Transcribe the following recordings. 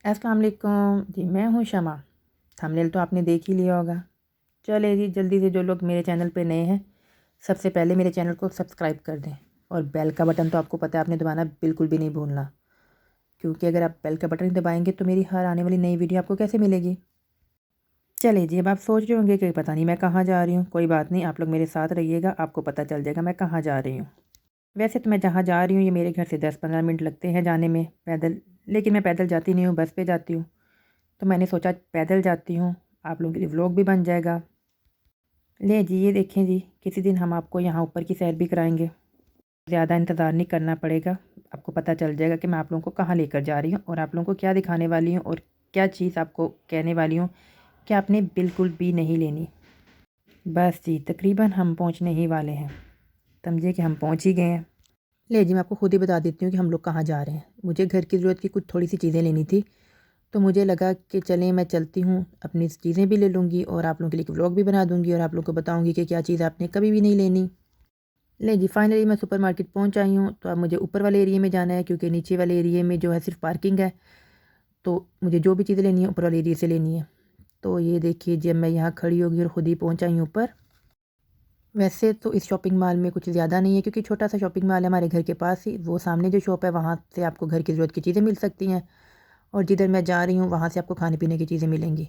अस्सलाम वालेकुम जी, मैं हूँ शमा। थंबनेल तो आपने देख ही लिया होगा। चले जी, जल्दी से जो लोग मेरे चैनल पे नए हैं, सबसे पहले मेरे चैनल को सब्सक्राइब कर दें और बेल का बटन तो आपको पता है आपने दबाना बिल्कुल भी नहीं भूलना, क्योंकि अगर आप बेल का बटन दबाएंगे तो मेरी हर आने वाली नई वीडियो आपको कैसे मिलेगी। चलिए जी, अब आप सोच रहे होंगे कि पता नहीं मैं कहाँ जा रही हूँ। कोई बात नहीं, आप लोग मेरे साथ रहिएगा, आपको पता चल जाएगा मैं कहाँ जा रही हूँ। वैसे तो मैं जहाँ जा रही हूँ ये मेरे घर से 10-15 मिनट लगते हैं जाने में पैदल, लेकिन मैं पैदल जाती नहीं हूँ, बस पे जाती हूँ। तो मैंने सोचा पैदल जाती हूँ, आप लोगों के लिए व्लॉग भी बन जाएगा। ले जी, ये देखें जी, किसी दिन हम आपको यहाँ ऊपर की सैर भी कराएंगे। ज़्यादा इंतज़ार नहीं करना पड़ेगा, आपको पता चल जाएगा कि मैं आप लोगों को कहाँ लेकर जा रही हूँ और आप लोगों को क्या दिखाने वाली हूँ और क्या चीज़ आपको कहने वाली हूँ कि आपने बिल्कुल भी नहीं लेनी। बस जी, तकरीबन हम पहुँचने ही वाले हैं। समझिए कि हम पहुँच ही गए हैं। ले जी, मैं आपको खुद ही बता देती हूँ कि हम लोग कहाँ जा रहे हैं। मुझे घर की ज़रूरत की कुछ थोड़ी सी चीज़ें लेनी थी, तो मुझे लगा कि चलें मैं चलती हूँ, अपनी चीज़ें भी ले लूँगी और आप लोगों के लिए एक व्लॉग भी बना दूँगी और आप लोगों को बताऊँगी कि क्या चीज़ आपने कभी भी नहीं लेनी। ले जी, फाइनली मैं सुपरमार्केट पहुँच आई हूँ। तो अब मुझे ऊपर वाले एरिया में जाना है, क्योंकि नीचे वाले एरिया में जो है सिर्फ पार्किंग है। तो मुझे जो भी चीज़ें लेनी है ऊपर वाले एरिया से लेनी है। तो ये देखिए, जब मैं यहाँ खड़ी होगी और ख़ुद ही पहुँच आई हूँ ऊपर। वैसे तो इस शॉपिंग मॉल में कुछ ज़्यादा नहीं है, क्योंकि छोटा सा शॉपिंग मॉल है हमारे घर के पास ही। वो सामने जो शॉप है वहाँ से आपको घर की ज़रूरत की चीज़ें मिल सकती हैं, और जिधर मैं जा रही हूँ वहाँ से आपको खाने पीने की चीज़ें मिलेंगी।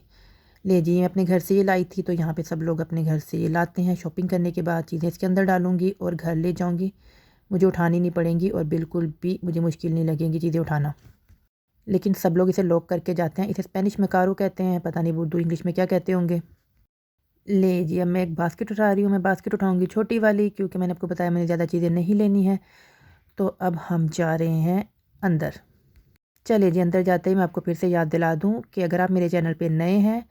ले जी, मैं अपने घर से ये लाई थी, तो यहाँ पे सब लोग अपने घर से ये लाते हैं। शॉपिंग करने के बाद चीज़ें इसके अंदर डालूँगी और घर ले जाऊँगी। मुझे उठानी नहीं पड़ेंगी और बिल्कुल भी मुझे मुश्किल नहीं लगेगी चीज़ें उठाना। लेकिन सब लोग इसे लॉक करके जाते हैं। इसे स्पेनिश में कारो कहते हैं, पता नहीं उर्दू इंग्लिश में क्या कहते होंगे। ले जी, अब मैं एक बास्केट उठा रही हूँ। मैं बास्केट उठाऊँगी छोटी वाली, क्योंकि मैंने आपको बताया मैंने ज़्यादा चीज़ें नहीं लेनी है। तो अब हम जा रहे हैं अंदर। चलिए जी, अंदर जाते ही मैं आपको फिर से याद दिला दूँ कि अगर आप मेरे चैनल पे नए हैं,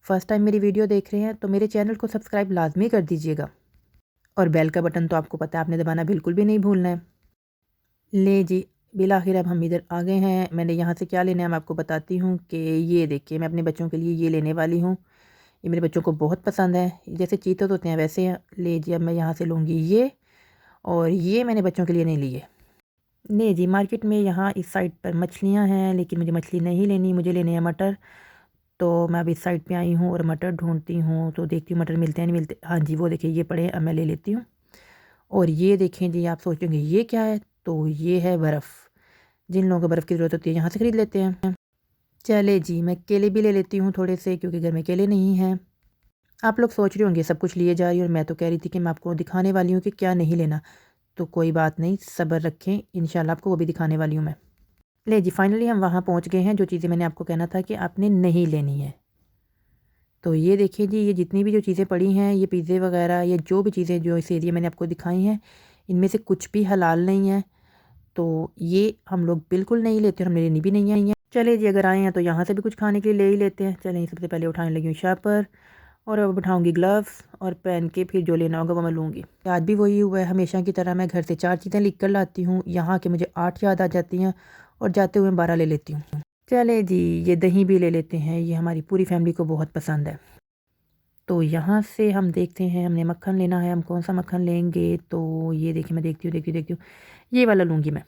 फ़र्स्ट टाइम मेरी वीडियो देख रहे हैं, तो मेरे चैनल को सब्सक्राइब लाज़मी कर दीजिएगा और बेल का बटन तो आपको पता है आपने दबाना बिल्कुल भी नहीं भूलना है। ले जी, बिल-आखिर अब हम इधर आ गए हैं। मैंने यहाँ से क्या लेना है मैं आपको बताती हूँ कि ये देखिए, मैं अपने बच्चों के लिए ये लेने वाली हूँ। ये मेरे बच्चों को बहुत पसंद है, जैसे चीतोस होते हैं वैसे हैं। ले जी, अब मैं यहाँ से लूँगी ये, और ये मैंने बच्चों के लिए नहीं लिए। ले जी, मार्केट में यहाँ इस साइड पर मछलियाँ हैं, लेकिन मुझे मछली नहीं लेनी, मुझे लेने हैं मटर। तो मैं अब इस साइड पे आई हूँ और मटर ढूँढती हूँ, तो देखती हूँ मटर मिलते हैं नहीं मिलते। हाँ जी, वो देखिए ये पड़े हैं, अब मैं ले लेती हूँ। और ये देखें जी, आप सोचेंगे ये क्या है? तो ये है बर्फ़। जिन लोगों को बर्फ़ की ज़रूरत होती है यहाँ से ख़रीद लेते हैं। चले जी, मैं केले भी ले लेती हूँ थोड़े से, क्योंकि घर में केले नहीं हैं। आप लोग सोच रहे होंगे सब कुछ लिए जा रही हूँ, और मैं तो कह रही थी कि मैं आपको दिखाने वाली हूँ कि क्या नहीं लेना। तो कोई बात नहीं, सब्र रखें, इंशाल्लाह आपको वो भी दिखाने वाली हूँ मैं। ले जी, फाइनली हम वहाँ पहुँच गए हैं जो चीज़ें मैंने आपको कहना था कि आपने नहीं लेनी है। तो ये देखिए जी, ये जितनी भी जो चीज़ें पड़ी हैं, ये पिज़्ज़े वग़ैरह, ये जो भी चीज़ें जो इस एरिया मैंने आपको दिखाई हैं, इनमें से कुछ भी हलाल नहीं है। तो ये हम लोग बिल्कुल नहीं लेते और हमें लेनी भी नहीं है। चलिए जी, अगर आए हैं तो यहाँ से भी कुछ खाने के लिए ले ही लेते हैं। चलें, सबसे पहले उठाने लगी हूँ शापर, और अब उठाऊँगी ग्लव्स, और पहन के फिर जो लेना होगा वो मैं लूँगी। आज भी वही हुआ है, हमेशा की तरह मैं घर से 4 चीज़ें लिख कर लाती हूँ, यहाँ के मुझे 8 याद आ जाती हैं और जाते हुए 12 ले लेती हूँ। चले जी, ये दही भी ले लेते हैं, ये हमारी पूरी फैमिली को बहुत पसंद है। तो यहाँ से हम देखते हैं, हमने मक्खन लेना है, हम कौन-सा मक्खन लेंगे? तो ये देखिए, मैं देखती हूँ, ये वाला लूँगी मैं।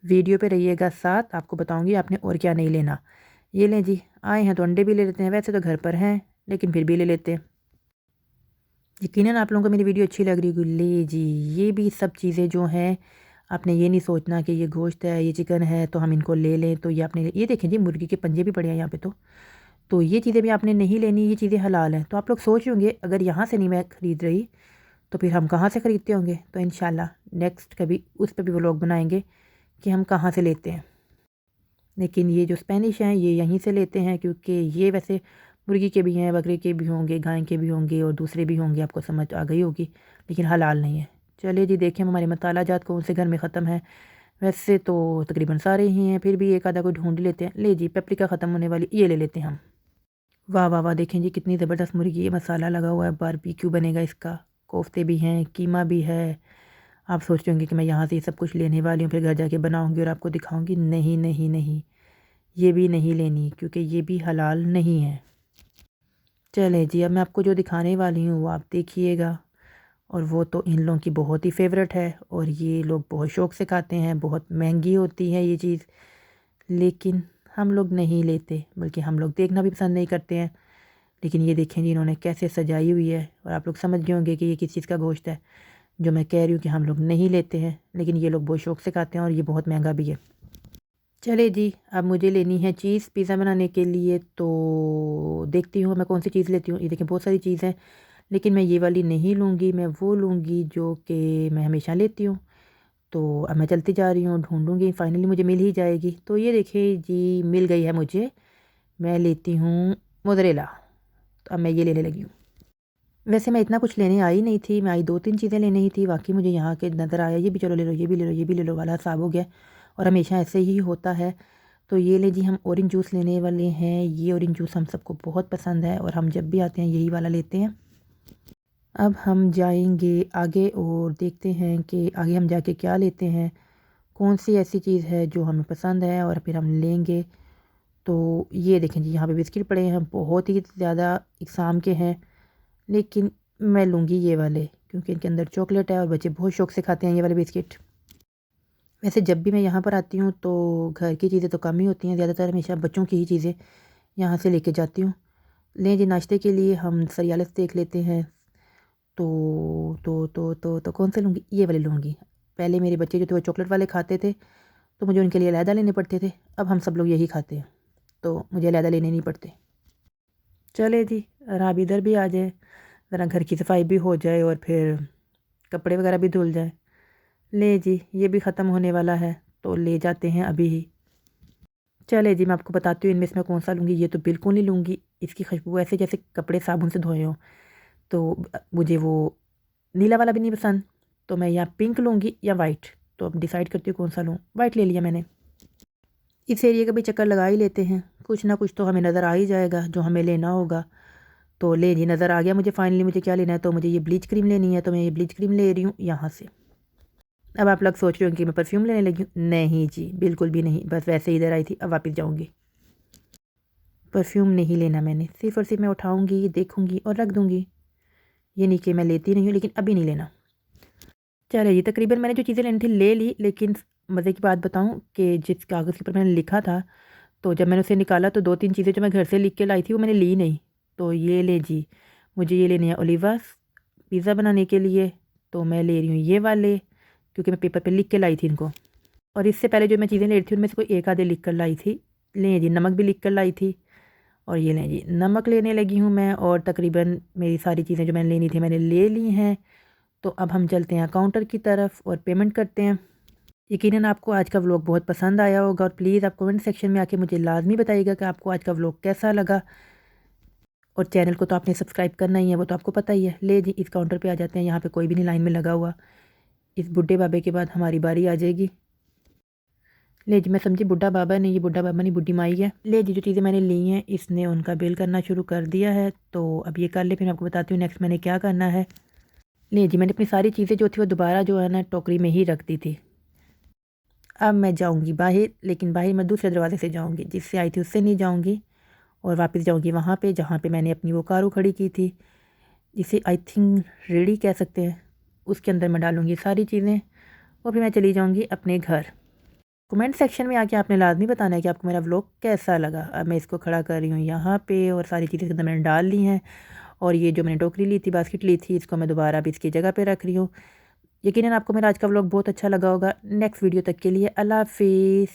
वीडियो पे रहिएगा साथ, आपको बताऊँगी आपने और क्या नहीं लेना। ये लें जी, आए हैं तो अंडे भी ले लेते हैं, वैसे तो घर पर हैं, लेकिन फिर भी ले लेते हैं। यकीनन आप लोगों को मेरी वीडियो अच्छी लग रही होगी। ले जी, ये भी सब चीज़ें जो हैं, आपने ये नहीं सोचना कि ये गोश्त है, ये चिकन है, तो हम इनको ले लें। तो ये आपने ये देखें जी, मुर्गी के पंजे भी पड़े हैं यहाँ पे तो। तो ये चीज़ें भी आपने नहीं लेनी, ये चीज़ें हलाल हैं। तो आप लोग सोच रहे होंगे, अगर यहाँ से नहीं मैं ख़रीद रही, तो फिर हम कहाँ से ख़रीदते होंगे? तो इंशाल्लाह नेक्स्ट कभी उस पे भी व्लॉग बनाएँगे कि हम कहाँ से लेते हैं। लेकिन ये जो स्पेनिश हैं, ये यहीं से लेते हैं, क्योंकि ये वैसे मुर्गी के भी हैं, बकरे के भी होंगे, गाय के भी होंगे और दूसरे भी होंगे, आपको समझ आ गई होगी, लेकिन हलाल नहीं है। चलिए जी, देखें हमारे मसाला जात कौन से घर में ख़त्म है। वैसे तो तकरीबन सारे ही हैं, फिर भी एक आधा कोई ढूँढ लेते हैं। ले जी, पेपरिका ख़त्म होने वाली, ये ले लेते हैं हम। वाह, वाह, वाह! देखें जी, कितनी ज़बरदस्त मुर्गी है, मसाला लगा हुआ है, बारबेक्यू बनेगा इसका, कोफ्ते भी हैं, कीमा भी है। आप सोच रहे होंगे कि मैं यहाँ से ये सब कुछ लेने वाली हूँ, फिर घर जाके बनाऊँगी और आपको दिखाऊँगी। नहीं, नहीं, नहीं, ये भी नहीं लेनी, क्योंकि ये भी हलाल नहीं है। चलें जी, अब मैं आपको जो दिखाने वाली हूँ वो आप देखिएगा, और वो तो इन लोगों की बहुत ही फ़ेवरेट है और ये लोग बहुत शौक़ से खाते हैं। बहुत महंगी होती है ये चीज़, लेकिन हम लोग नहीं लेते, बल्कि हम लोग देखना भी पसंद नहीं करते हैं। लेकिन ये देखें जी इन्होंने कैसे सजाई हुई है, और आप लोग समझ गए होंगे कि ये किस चीज़ का गोश्त है जो मैं कह रही हूँ कि हम लोग नहीं लेते हैं, लेकिन ये लोग बहुत शौक़ से खाते हैं और ये बहुत महंगा भी है। चले जी, अब मुझे लेनी है चीज़ पिज़्ज़ा बनाने के लिए, तो देखती हूँ मैं कौन सी चीज़ लेती हूँ। ये देखें बहुत सारी चीज़ हैं, लेकिन मैं ये वाली नहीं लूँगी, मैं वो लूँगी जो कि मैं हमेशा लेती हूँ। तो अब मैं चलती जा रही हूँ, ढूँढूँगी, फाइनली मुझे मिल ही जाएगी। तो ये देखिए जी मिल गई है मुझे, मैं लेती हूँ मोज़रेला। तो अब मैं ये लेने लगी हूँ। वैसे मैं इतना कुछ लेने आई नहीं थी, मैं आई 2-3 चीज़ें लेने ही थी। वाक़ई मुझे यहाँ के नज़र आया, ये भी चलो ले लो, ये भी ले लो, ये भी ले लो वाला हिसाब हो गया, और हमेशा ऐसे ही होता है। तो ये ले जी हम ऑरेंज जूस लेने वाले हैं। ये ऑरेंज जूस हम सबको बहुत पसंद है और हम जब भी आते हैं यही वाला लेते हैं। अब हम जाएंगे आगे और देखते हैं कि आगे हम जाके क्या लेते हैं, कौन सी ऐसी चीज़ है जो हमें पसंद है और फिर हम लेंगे। तो ये देखें जी यहाँ पे बिस्किट पड़े हैं, बहुत ही ज़्यादा इकसाम के हैं, लेकिन मैं लूँगी ये वाले क्योंकि इनके अंदर चॉकलेट है और बच्चे बहुत शौक़ से खाते हैं ये वाले बिस्किट। वैसे जब भी मैं यहाँ पर आती हूँ तो घर की चीज़ें तो कम ही होती हैं, ज़्यादातर हमेशा बच्चों की ही चीज़ें यहाँ से लेके जाती हूँ। लें जी नाश्ते के लिए हम सरियालस देख लेते हैं। तो कौन से लूँगी, ये वाले लूँगी। पहले मेरे बच्चे जो थे वो चॉकलेट वाले खाते थे, तो मुझे उनके लिए अलहदा लेने पड़ते थे। अब हम सब लोग यही खाते हैं, तो मुझे अलहदा लेने नहीं पड़ते। चले जी, ज़रा आप इधर भी आ जाए, ज़रा घर की सफाई भी हो जाए और फिर कपड़े वगैरह भी धुल जाए। ले जी ये भी ख़त्म होने वाला है, तो ले जाते हैं अभी ही। चले जी मैं आपको बताती हूँ इनमें से मैं कौन सा लूँगी। ये तो बिल्कुल नहीं लूँगी, इसकी खुशबू ऐसे जैसे कपड़े साबुन से धोए हों। तो मुझे वो नीला वाला भी नहीं पसंद, तो मैं या पिंक लूँगी या वाइट। तो अब डिसाइड करती हूँ कौन सा लूँ। वाइट ले लिया मैंने। इस एरिया का भी चक्कर लगा ही लेते हैं, कुछ ना कुछ तो हमें नज़र आ ही जाएगा जो हमें लेना होगा। तो ले जी नज़र आ गया मुझे फाइनली मुझे क्या लेना है। तो मुझे ये ब्लीच क्रीम लेनी है, तो मैं ये ब्लीच क्रीम ले रही हूँ यहाँ से। अब आप लोग सोच रहे हो कि मैं परफ्यूम लेने लगी हूँ, नहीं जी बिल्कुल भी नहीं, बस वैसे ही इधर आई थी, अब वापस जाऊँगी। परफ्यूम नहीं लेना मैंने, सिर्फ़ और सिर्फ मैं उठाऊँगी, देखूँगी और रख दूँगी। ये नहीं कि मैं लेती नहीं हूँ, लेकिन अभी नहीं लेना। चलिए ये तकरीबन मैंने जो चीज़ें लेनी थी ले ली, लेकिन मज़े की बात बताऊँ कि जिस कागज़ के ऊपर मैंने लिखा था, तो जब मैंने उसे निकाला तो 2-3 चीज़ें जो मैं घर से लिख के लाई थी वो मैंने ली नहीं। तो ये ले जी, मुझे ये लेने हैं ओलिवस पिज़्ज़ा बनाने के लिए, तो मैं ले रही हूँ ये वाले क्योंकि मैं पेपर पे लिख के लाई थी इनको। और इससे पहले जो मैं चीज़ें ले रही थी उनमें से कोई एक आधे लिख कर लाई थी। लें जी नमक भी लिख कर लाई थी, और ये लें जी नमक लेने लगी हूँ मैं, और तकरीबन मेरी सारी चीज़ें जो मैंने लेनी थी मैंने ले ली हैं। तो अब हम चलते हैं काउंटर की तरफ और पेमेंट करते हैं। यकीनन आपको आज का व्लॉग बहुत पसंद आया होगा, और प्लीज़ आप कमेंट सेक्शन में आके मुझे लाजमी बताइएगा कि आपको आज का व्लॉग कैसा लगा। और चैनल को तो आपने सब्सक्राइब करना ही है, वो तो आपको पता ही है। ले जी इस काउंटर पे आ जाते हैं, यहाँ पे कोई भी नहीं लाइन में लगा हुआ। इस बुढ़े बाबे के बाद हमारी बारी आ जाएगी। ले जी मैं समझी बुढ़ा बाबा नहीं, ये बुढ़ा बाबा नहीं बुढ़ी माई है। ले जी जो चीज़ें मैंने ली हैं इसने उनका बिल करना शुरू कर दिया है, तो अब ये कर ले फिर मैं आपको बताती हूँ नेक्स्ट मैंने क्या करना है। ले जी मैंने अपनी सारी चीज़ें जो थी वो दोबारा जो है ना टोकरी में ही रख दी थी। अब मैं जाऊँगी बाहर, लेकिन बाहर मैं दूसरे दरवाजे से जाऊँगी, जिससे आई थी उससे नहीं जाऊँगी, और वापस जाऊँगी वहाँ पे जहाँ पे मैंने अपनी वो कारों खड़ी की थी, जिसे आई थिंक रेडी कह सकते हैं। उसके अंदर मैं डालूँगी सारी चीज़ें और फिर मैं चली जाऊँगी अपने घर। कमेंट सेक्शन में आके आपने लाजमी बताना है कि आपको मेरा व्लॉग कैसा लगा। अब मैं इसको खड़ा कर रही हूँ यहाँ पे, और सारी चीज़ें इसके अंदर मैंने डाल ली हैं, और ये जो मैंने टोकरी ली थी बास्केट ली थी इसको मैं दोबारा अब इसकी जगह पे रख रही हूँ। यकीनन आपको मेरा आज का व्लॉग बहुत अच्छा लगा होगा। नेक्स्ट वीडियो तक के लिए अल्लाह हाफ़िज़।